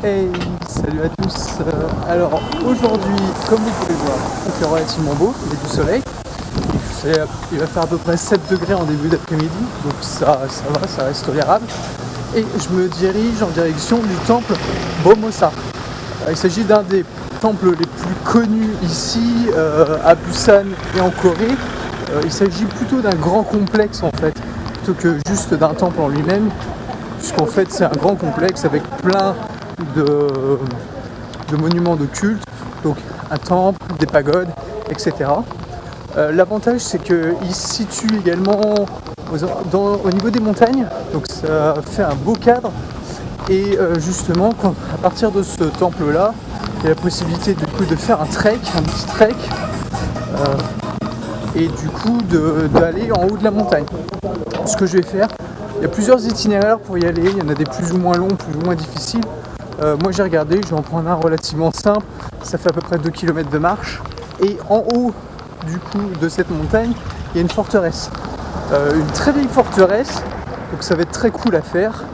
Hey, salut à tous. Alors aujourd'hui, comme vous pouvez voir, il fait relativement beau, il y a du soleil. Il va faire à peu près 7 degrés en début d'après-midi, donc ça va, ça reste tolérable. Et je me dirige en direction du temple Bomosa. Il s'agit d'un des temples les plus connus ici, à Busan et en Corée. Il s'agit plutôt d'un grand complexe en fait, plutôt que juste d'un temple en lui-même, puisqu'en fait c'est un grand complexe avec plein de monuments de culte, donc un temple, des pagodes, etc. L'avantage c'est qu'il se situe également au niveau des montagnes, donc ça fait un beau cadre. Et justement, à partir de ce temple-là, il y a la possibilité du coup de faire un petit trek, et du coup d'aller en haut de la montagne. Ce que je vais faire, il y a plusieurs itinéraires pour y aller, il y en a des plus ou moins longs, plus ou moins difficiles. Moi j'ai regardé, je vais en prendre un relativement simple, ça fait à peu près 2 km de marche. Et en haut du coup de cette montagne, il y a une forteresse. Une très vieille forteresse, donc ça va être très cool à faire.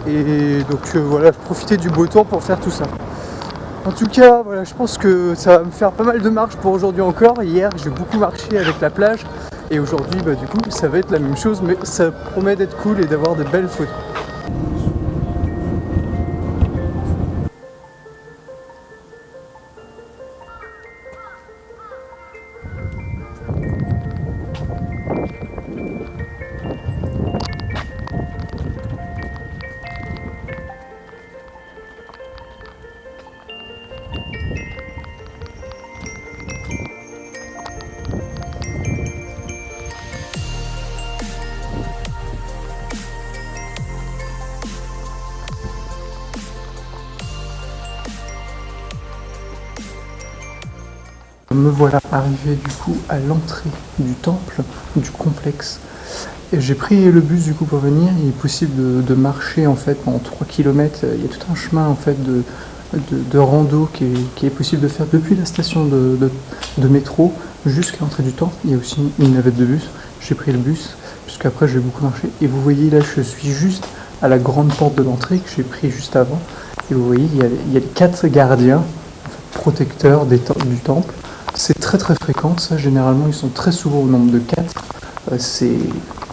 Et donc voilà, profiter du beau temps pour faire tout ça. En tout cas, voilà, je pense que ça va me faire pas mal de marche pour aujourd'hui encore. Hier, j'ai beaucoup marché avec la plage. Et aujourd'hui, du coup, ça va être la même chose, mais ça promet d'être cool et d'avoir de belles photos. Me voilà arrivé du coup à l'entrée du temple, du complexe. Et j'ai pris le bus du coup pour venir. Il est possible de marcher en fait pendant 3 km. Il y a tout un chemin en fait de rando qui est possible de faire depuis la station de métro jusqu'à l'entrée du temple. Il y a aussi une navette de bus. J'ai pris le bus puisqu'après je vais beaucoup marcher. Et vous voyez là, je suis juste à la grande porte de l'entrée que j'ai pris juste avant. Et vous voyez, il y a les 4 gardiens, en fait, protecteurs du temple. C'est très très fréquent, ça généralement ils sont très souvent au nombre de 4. C'est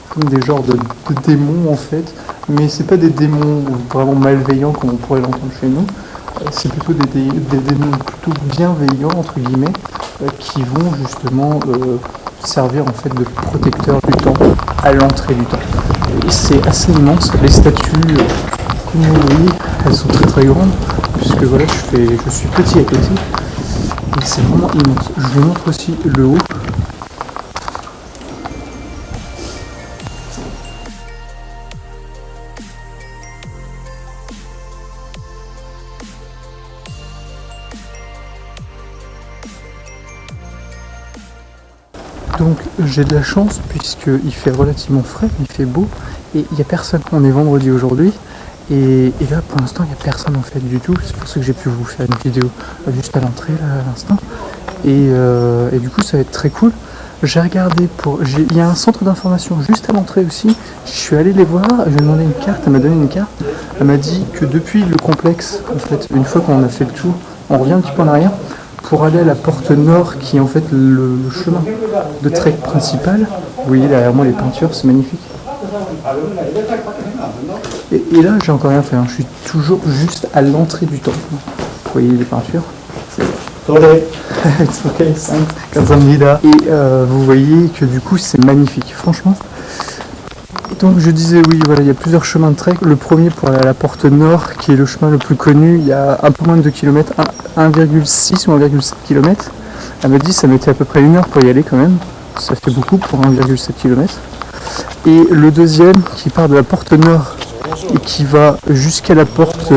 comme des genres de démons en fait, mais c'est pas des démons vraiment malveillants comme on pourrait l'entendre chez nous. C'est plutôt des démons plutôt bienveillants entre guillemets, qui vont justement servir en fait de protecteurs du temple à l'entrée du temple. Et c'est assez immense, les statues, comme vous voyez, elles sont très très grandes, puisque voilà je suis petit à côté. Et c'est vraiment immense. Je vous montre aussi le haut. Donc j'ai de la chance puisqu'il fait relativement frais, il fait beau et il n'y a personne. On est vendredi aujourd'hui. Et là pour l'instant il n'y a personne en fait du tout, c'est pour ça que j'ai pu vous faire une vidéo juste à l'entrée là à l'instant. Et du coup ça va être très cool. J'ai regardé il y a un centre d'information juste à l'entrée aussi. Je suis allé les voir, je lui ai demandé une carte, elle m'a donné une carte. Elle m'a dit que depuis le complexe, en fait, une fois qu'on a fait le tour, on revient un petit peu en arrière pour aller à la porte nord qui est en fait le chemin de trek principal. Vous voyez derrière moi les peintures, c'est magnifique. Et là, j'ai encore rien fait, je suis toujours juste à l'entrée du temple. Vous voyez les peintures. It's okay, thanks. Et vous voyez que du coup, c'est magnifique, franchement. Donc je disais, oui, voilà, il y a plusieurs chemins de trek. Le premier pour aller à la porte nord, qui est le chemin le plus connu, il y a un peu moins de 2 km, 1,6 ou 1,7 km. Elle m'a dit ça mettait à peu près 1 heure pour y aller quand même. Ça fait beaucoup pour 1,7 km. Et le deuxième qui part de la porte nord et qui va jusqu'à la porte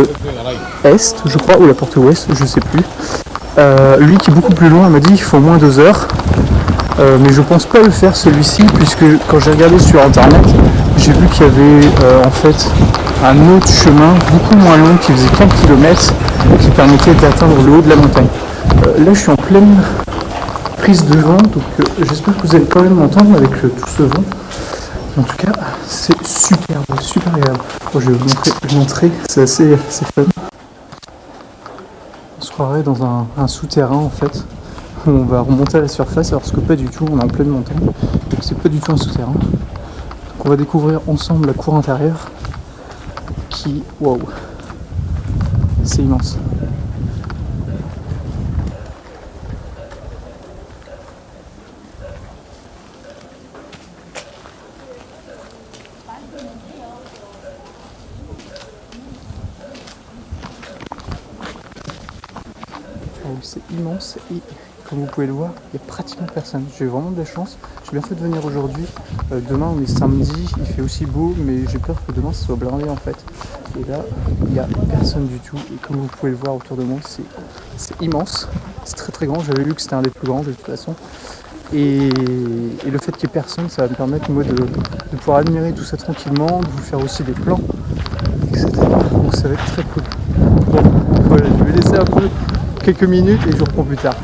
est, je crois, ou la porte ouest, je sais plus. Lui qui est beaucoup plus loin, elle m'a dit il faut au moins 2 heures. Mais je pense pas le faire celui-ci, puisque quand j'ai regardé sur internet, j'ai vu qu'il y avait en fait un autre chemin beaucoup moins long qui faisait 15 km qui permettait d'atteindre le haut de la montagne. Là je suis en pleine prise de vent, donc j'espère que vous allez quand même m'entendre avec tout ce vent. En tout cas, c'est super agréable. Bon, je vais vous montrer, c'est assez fun. croirait dans un souterrain en fait, où on va remonter à la surface, alors que pas du tout, on est en pleine montagne, donc c'est pas du tout un souterrain. Donc on va découvrir ensemble la cour intérieure, qui, waouh, c'est immense. C'est immense et comme vous pouvez le voir, il n'y a pratiquement personne. J'ai vraiment de la chance. J'ai bien fait de venir aujourd'hui. Demain on est samedi, il fait aussi beau, mais j'ai peur que demain ça soit blindé en fait. Et là, il n'y a personne du tout. Et comme vous pouvez le voir autour de moi, c'est immense. C'est très très grand. J'avais lu que c'était un des plus grands de toute façon. Et le fait qu'il n'y ait personne, ça va me permettre moi de pouvoir admirer tout ça tranquillement, de vous faire aussi des plans, etc. Donc ça va être très cool. Bon, voilà, je vais laisser un peu quelques minutes et je reprends plus tard.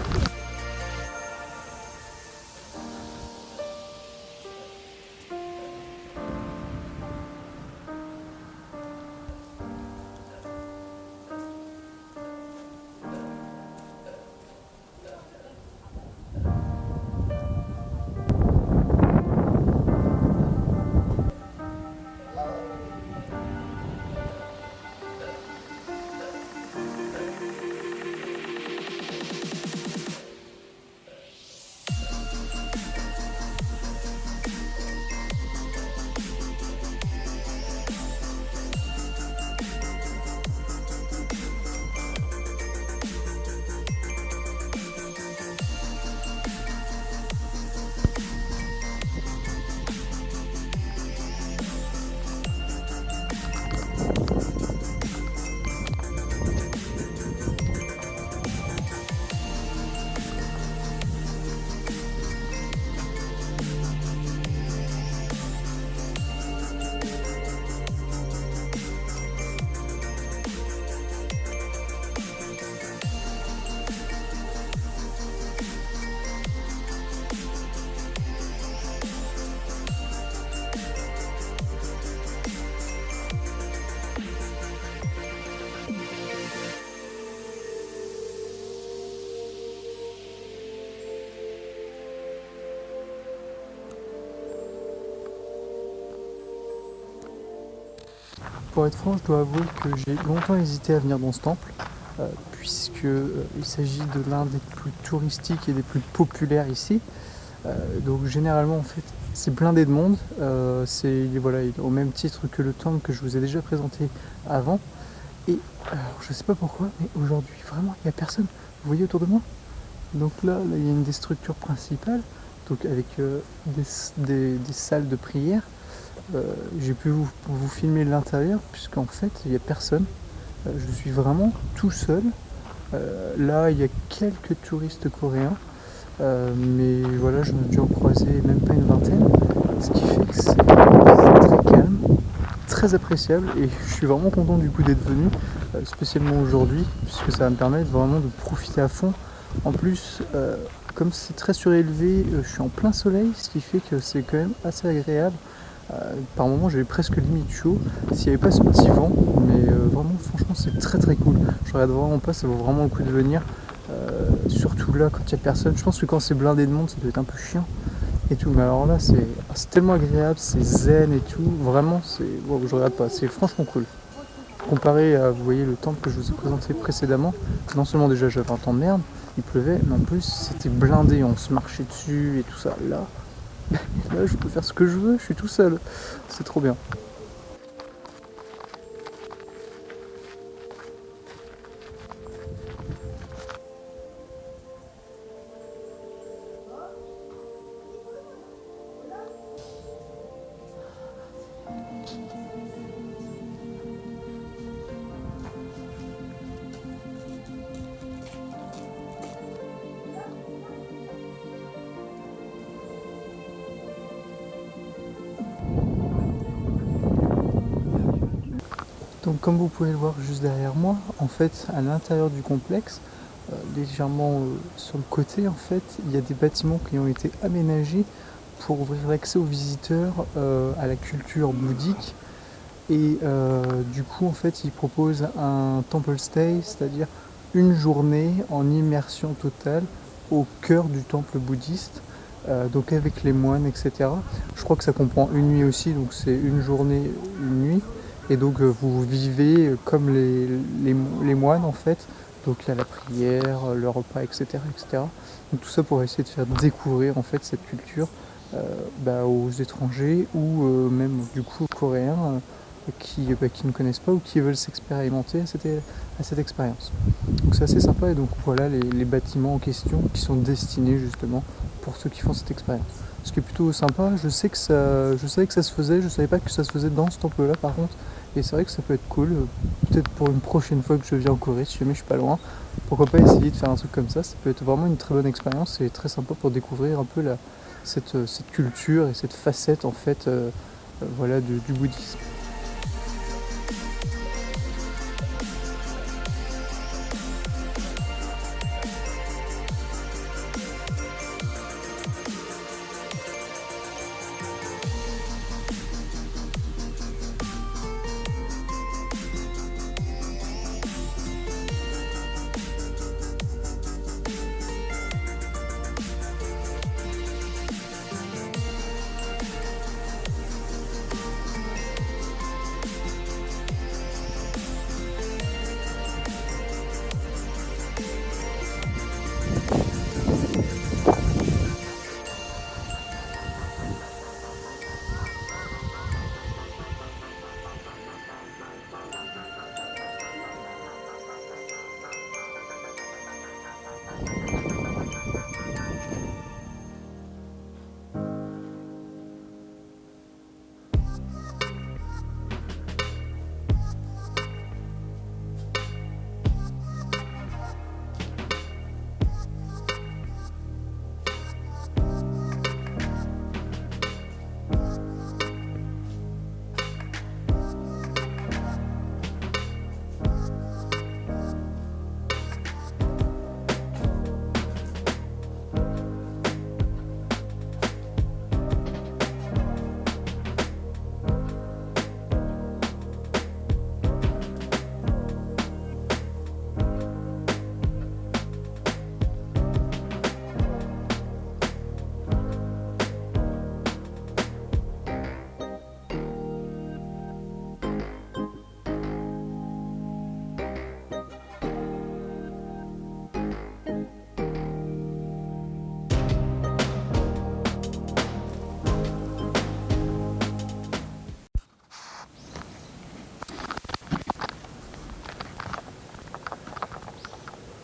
Pour être franc, je dois avouer que j'ai longtemps hésité à venir dans ce temple, puisque il s'agit de l'un des plus touristiques et des plus populaires ici. Donc généralement en fait c'est blindé de monde, c'est voilà, au même titre que le temple que je vous ai déjà présenté avant. Et alors, je sais pas pourquoi, mais aujourd'hui vraiment il n'y a personne. Vous voyez autour de moi? Donc là il y a une des structures principales, donc avec des salles de prière. J'ai pu vous filmer l'intérieur puisqu'en fait il n'y a personne. Je suis vraiment tout seul. Là il y a quelques touristes coréens, mais voilà, j'en ai dû en croiser même pas une vingtaine, ce qui fait que c'est très calme, très appréciable et je suis vraiment content du coup d'être venu, spécialement aujourd'hui, puisque ça va me permettre vraiment de profiter à fond. En plus, comme c'est très surélevé, je suis en plein soleil, ce qui fait que c'est quand même assez agréable. Par moments j'avais presque limite chaud s'il n'y avait pas ce petit vent, mais vraiment franchement c'est très très cool. Je regarde vraiment pas, ça vaut vraiment le coup de venir, surtout là quand il n'y a personne. Je pense que quand c'est blindé de monde ça doit être un peu chiant et tout, mais alors là c'est tellement agréable, c'est zen et tout, vraiment wow, je regarde pas, c'est franchement cool. Comparé à, vous voyez, le temple que je vous ai présenté précédemment, non seulement déjà j'avais un temps de merde, il pleuvait, mais en plus c'était blindé, on se marchait dessus et tout ça. Là, je peux faire ce que je veux, je suis tout seul. C'est trop bien. Donc comme vous pouvez le voir juste derrière moi, en fait à l'intérieur du complexe, légèrement sur le côté en fait, il y a des bâtiments qui ont été aménagés pour ouvrir l'accès aux visiteurs à la culture bouddhique. Et du coup en fait ils proposent un temple stay, c'est-à-dire une journée en immersion totale au cœur du temple bouddhiste, donc avec les moines, etc. Je crois que ça comprend une nuit aussi, donc c'est une journée, une nuit. Et donc vous vivez comme les moines en fait. Donc il y a la prière, le repas, etc., etc. Donc tout ça pour essayer de faire découvrir en fait cette culture aux étrangers ou même du coup aux Coréens qui ne connaissent pas ou qui veulent s'expérimenter à cette expérience. Donc c'est assez sympa et donc voilà les bâtiments en question qui sont destinés justement pour ceux qui font cette expérience. Ce qui est plutôt sympa, je savais que ça se faisait, je savais pas que ça se faisait dans ce temple-là par contre, et c'est vrai que ça peut être cool, peut-être pour une prochaine fois que je viens en Corée, si jamais je suis pas loin, pourquoi pas essayer de faire un truc comme ça peut être vraiment une très bonne expérience et très sympa pour découvrir un peu cette culture et cette facette en fait du bouddhisme.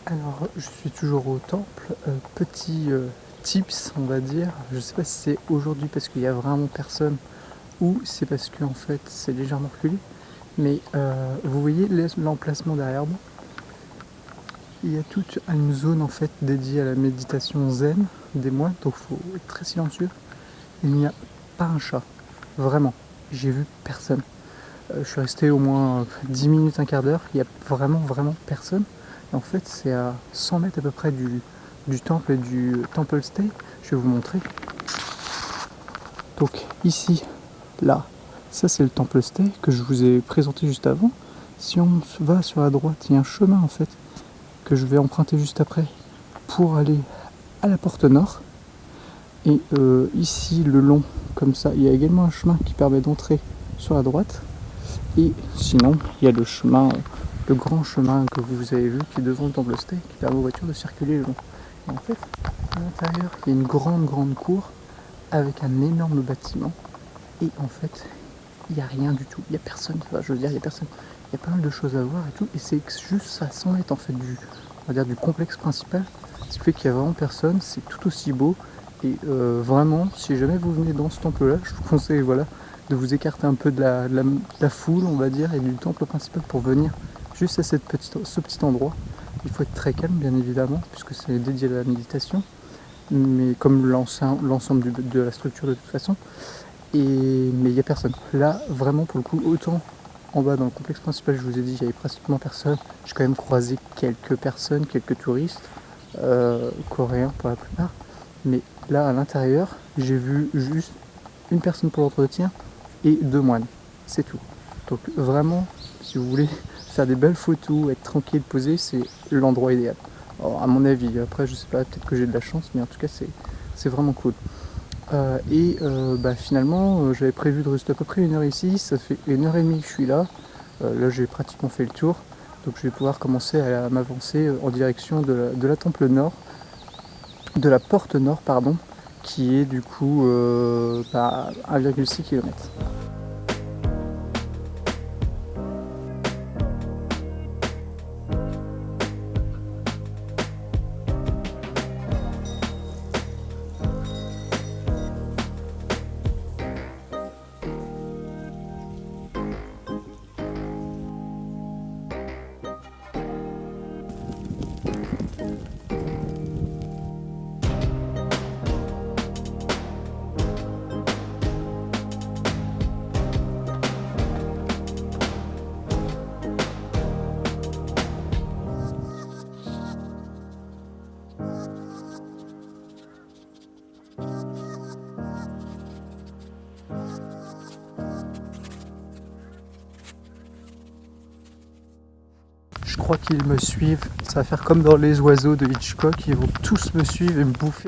Alors, je suis toujours au temple. Petit tips, on va dire. Je sais pas si c'est aujourd'hui parce qu'il y a vraiment personne ou c'est parce que en fait c'est légèrement reculé. Mais vous voyez l'emplacement derrière moi. Il y a toute une zone en fait dédiée à la méditation zen des moines, donc il faut être très silencieux. Il n'y a pas un chat, vraiment. J'ai vu personne. Je suis resté au moins 10 minutes, un quart d'heure. Il n'y a vraiment personne. Et en fait, c'est à 100 mètres à peu près du temple et du Temple Stay. Je vais vous montrer. Donc ici, là, ça c'est le Temple Stay que je vous ai présenté juste avant. Si on va sur la droite, il y a un chemin en fait que je vais emprunter juste après pour aller à la porte nord. Et ici, le long, comme ça, il y a également un chemin qui permet d'entrer sur la droite. Et sinon, il y a le chemin, le grand chemin que vous avez vu qui est devant le Temple Stay, qui permet aux voitures de circuler le long. Et en fait, à l'intérieur, il y a une grande cour avec un énorme bâtiment. Et en fait, il n'y a rien du tout. Il n'y a personne. Enfin, je veux dire, il y a personne. Il y a pas mal de choses à voir et tout. Et c'est juste à 100 mètres en fait du complexe principal. Ce qui fait qu'il n'y a vraiment personne. C'est tout aussi beau. Et vraiment, si jamais vous venez dans ce temple-là, je vous conseille de vous écarter un peu de la foule, on va dire, et du temple principal pour venir juste à ce petit endroit. Il faut être très calme, bien évidemment, puisque c'est dédié à la méditation, mais comme l'ensemble de la structure de toute façon. Mais il n'y a personne. Là, vraiment, pour le coup, autant en bas dans le complexe principal, je vous ai dit, il n'y avait pratiquement personne. J'ai quand même croisé quelques personnes, quelques touristes, coréens pour la plupart. Mais là, à l'intérieur, j'ai vu juste une personne pour l'entretien et 2 moines. C'est tout. Donc vraiment, si vous voulez faire des belles photos, être tranquille, posé, c'est l'endroit idéal. Alors, à mon avis, après je sais pas, peut-être que j'ai de la chance, mais en tout cas c'est vraiment cool. Finalement, j'avais prévu de rester à peu près 1 heure ici, ça fait 1 heure et demie que je suis là. Là j'ai pratiquement fait le tour, donc je vais pouvoir commencer à m'avancer en direction de la temple nord, de la porte nord pardon, qui est du coup 1,6 km. Je crois qu'ils me suivent, ça va faire comme dans Les Oiseaux de Hitchcock, ils vont tous me suivre et me bouffer.